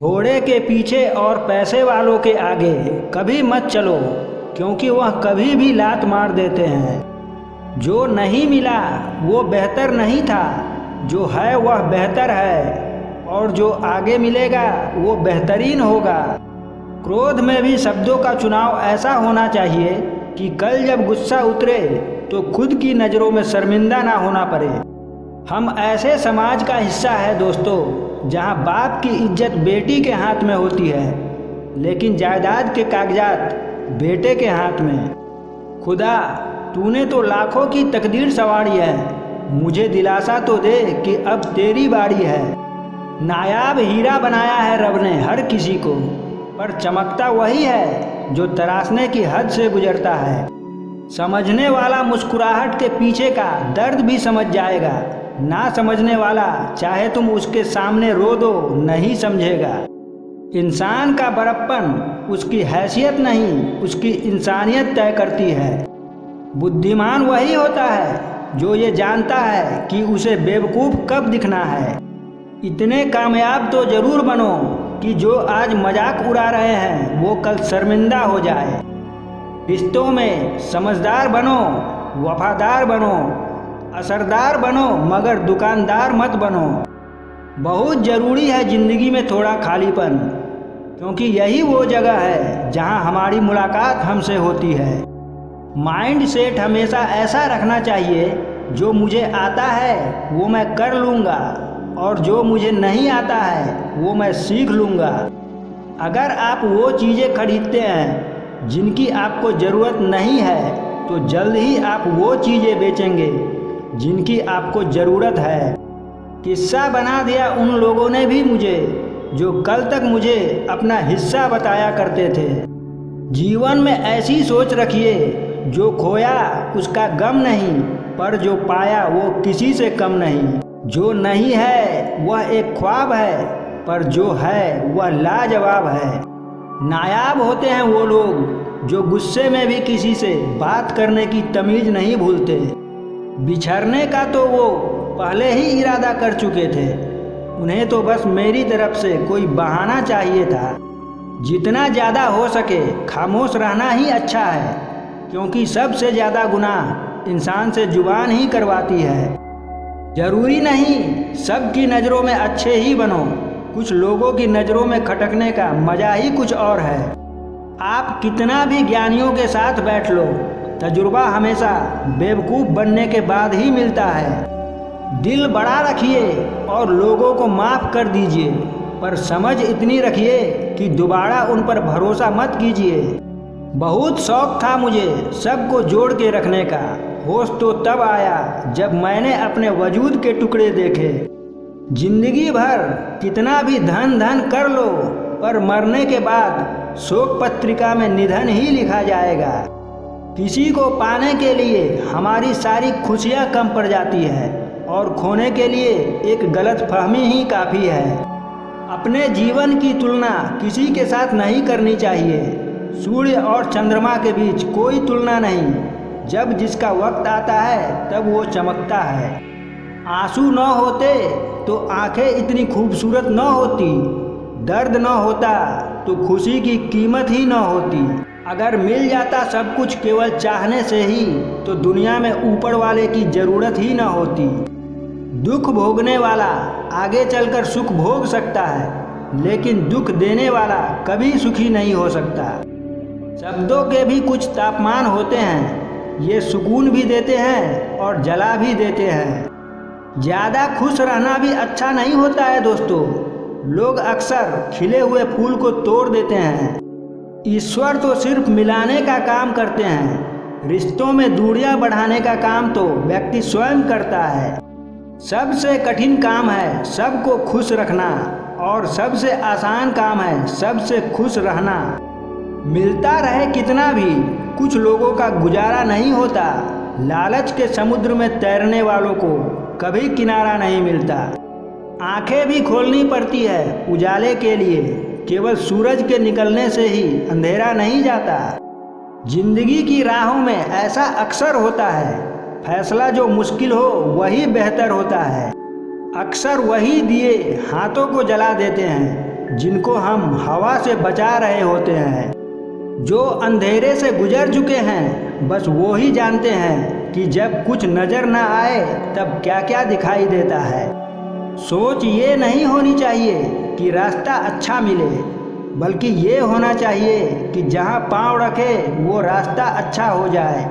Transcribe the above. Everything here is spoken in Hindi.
घोड़े के पीछे और पैसे वालों के आगे कभी मत चलो, क्योंकि वह कभी भी लात मार देते हैं। जो नहीं मिला वो बेहतर नहीं था, जो है वह बेहतर है, और जो आगे मिलेगा वो बेहतरीन होगा। क्रोध में भी शब्दों का चुनाव ऐसा होना चाहिए कि कल जब गुस्सा उतरे तो खुद की नज़रों में शर्मिंदा ना होना पड़े। हम ऐसे समाज का हिस्सा है दोस्तों, जहां बाप की इज्जत बेटी के हाथ में होती है, लेकिन जायदाद के कागजात बेटे के हाथ में। खुदा, तूने तो लाखों की तकदीर संवारी है, मुझे दिलासा तो दे कि अब तेरी बारी है। नायाब हीरा बनाया है रब ने हर किसी को, पर चमकता वही है जो तराशने की हद से गुजरता है। समझने वाला मुस्कुराहट के पीछे का दर्द भी समझ जाएगा, ना समझने वाला चाहे तुम उसके सामने रो दो नहीं समझेगा। इंसान का बड़प्पन उसकी हैसियत नहीं, उसकी इंसानियत तय करती है। बुद्धिमान वही होता है जो ये जानता है कि उसे बेवकूफ़ कब दिखना है। इतने कामयाब तो जरूर बनो कि जो आज मजाक उड़ा रहे हैं वो कल शर्मिंदा हो जाए। रिश्तों में समझदार बनो, वफादार बनो, असरदार बनो, मगर दुकानदार मत बनो। बहुत ज़रूरी है ज़िंदगी में थोड़ा खालीपन, क्योंकि यही वो जगह है जहां हमारी मुलाकात हमसे होती है। माइंड सेट हमेशा ऐसा रखना चाहिए, जो मुझे आता है वो मैं कर लूँगा, और जो मुझे नहीं आता है वो मैं सीख लूँगा। अगर आप वो चीज़ें खरीदते हैं जिनकी आपको ज़रूरत नहीं है, तो जल्द ही आप वो चीज़ें बेचेंगे जिनकी आपको ज़रूरत है। किस्सा बना दिया उन लोगों ने भी मुझे, जो कल तक मुझे अपना हिस्सा बताया करते थे। जीवन में ऐसी सोच रखिए, जो खोया उसका गम नहीं, पर जो पाया वो किसी से कम नहीं। जो नहीं है वह एक ख्वाब है, पर जो है वह लाजवाब है। नायाब होते हैं वो लोग जो गुस्से में भी किसी से बात करने की तमीज़ नहीं भूलते। बिछड़ने का तो वो पहले ही इरादा कर चुके थे, उन्हें तो बस मेरी तरफ से कोई बहाना चाहिए था। जितना ज़्यादा हो सके खामोश रहना ही अच्छा है, क्योंकि सबसे ज़्यादा गुनाह इंसान से जुबान ही करवाती है। ज़रूरी नहीं सबकी नज़रों में अच्छे ही बनो, कुछ लोगों की नज़रों में खटकने का मज़ा ही कुछ और है। आप कितना भी ज्ञानियों के साथ बैठ लो, तजुर्बा हमेशा बेवकूफ़ बनने के बाद ही मिलता है। दिल बड़ा रखिए और लोगों को माफ़ कर दीजिए, पर समझ इतनी रखिए कि दोबारा उन पर भरोसा मत कीजिए। बहुत शौक़ था मुझे सबको जोड़ के रखने का, होश तो तब आया जब मैंने अपने वजूद के टुकड़े देखे। जिंदगी भर कितना भी धन धन कर लो, पर मरने के बाद शोक पत्रिका में निधन ही लिखा जाएगा। किसी को पाने के लिए हमारी सारी खुशियाँ कम पड़ जाती है, और खोने के लिए एक गलतफहमी ही काफ़ी है। अपने जीवन की तुलना किसी के साथ नहीं करनी चाहिए। सूर्य और चंद्रमा के बीच कोई तुलना नहीं, जब जिसका वक्त आता है तब वो चमकता है। आंसू न होते तो आंखें इतनी खूबसूरत न होती, दर्द न होता तो खुशी की कीमत ही न होती। अगर मिल जाता सब कुछ केवल चाहने से ही, तो दुनिया में ऊपर वाले की ज़रूरत ही न होती। दुख भोगने वाला आगे चलकर सुख भोग सकता है, लेकिन दुख देने वाला कभी सुखी नहीं हो सकता। शब्दों के भी कुछ तापमान होते हैं, ये सुकून भी देते हैं और जला भी देते हैं। ज़्यादा खुश रहना भी अच्छा नहीं होता है दोस्तों। लोग अक्सर खिले हुए फूल को तोड़ देते हैं। ईश्वर तो सिर्फ मिलाने का काम करते हैं, रिश्तों में दूरियां बढ़ाने का काम तो व्यक्ति स्वयं करता है। सबसे कठिन काम है सबको खुश रखना, और सबसे आसान काम है सबसे खुश रहना। मिलता रहे कितना भी, कुछ लोगों का गुजारा नहीं होता। लालच के समुद्र में तैरने वालों को कभी किनारा नहीं मिलता। आंखें भी खोलनी पड़ती है उजाले के लिए, केवल सूरज के निकलने से ही अंधेरा नहीं जाता। जिंदगी की राहों में ऐसा अक्सर होता है, फैसला जो मुश्किल हो वही बेहतर होता है। अक्सर वही दिए हाथों को जला देते हैं जिनको हम हवा से बचा रहे होते हैं। जो अंधेरे से गुजर चुके हैं बस वो ही जानते हैं कि जब कुछ नज़र न आए तब क्या क्या दिखाई देता है। सोच ये नहीं होनी चाहिए कि रास्ता अच्छा मिले, बल्कि ये होना चाहिए कि जहाँ पाँव रखे वो रास्ता अच्छा हो जाए।